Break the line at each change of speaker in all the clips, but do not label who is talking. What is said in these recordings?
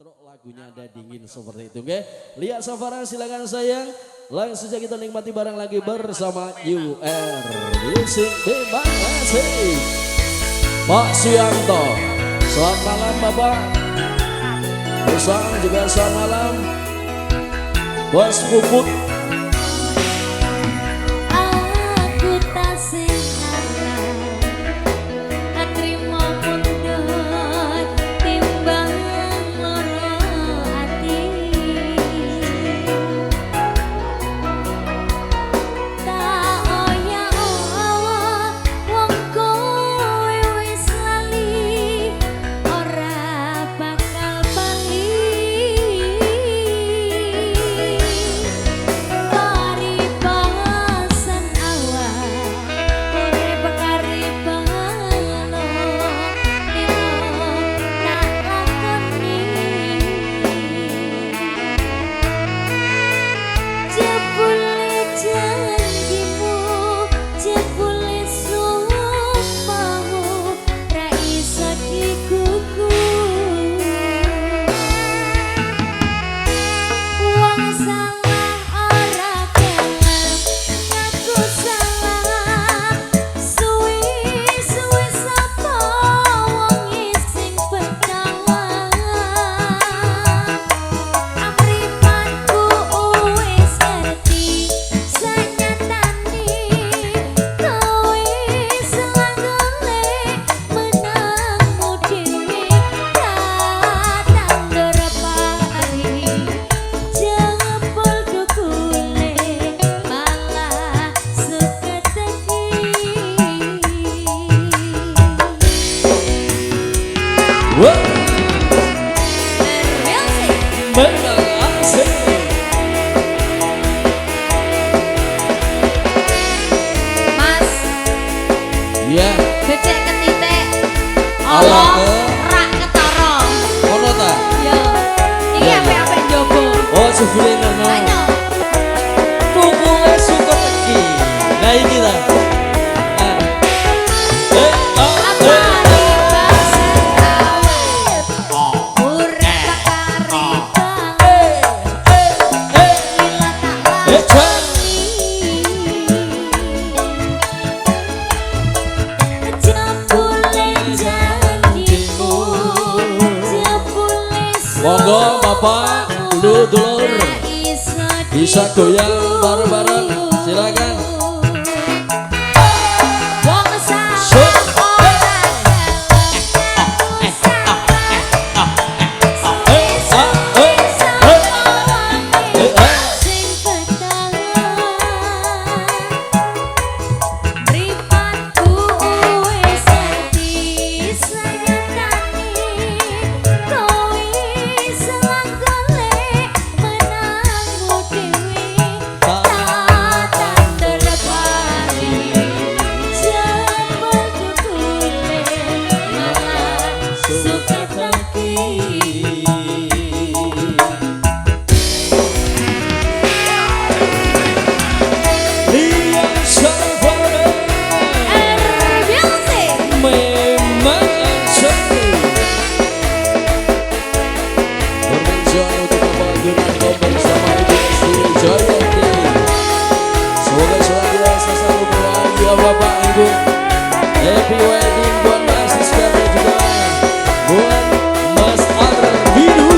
Truk lagunya ada dingin seperti itu, oke? Lihat Safara silakan sayang. Langsung saja kita nikmati bareng lagi bersama UR Music. Terima kasih Pak Suyanto. Selamat malam Bapak. Besang juga selamat malam Bos Puput.
Iya. Becek ketitik. Allah rak ketara.
Ono ta?
Iya. Iki apik-apik njobo.
Oh, sebule ngono.
Ayo.
Tukuke suka iki. Nah iki ta. Monggo Bapak, dulur bisa goyang bareng-bareng, silakan. Bapak Ibu, happy wedding buat Mas Siska dan juga buat Mas Arvidu.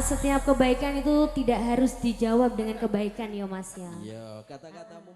setiap kebaikan itu tidak harus dijawab dengan kebaikan ya Mas ya.
Iya, kata-katamu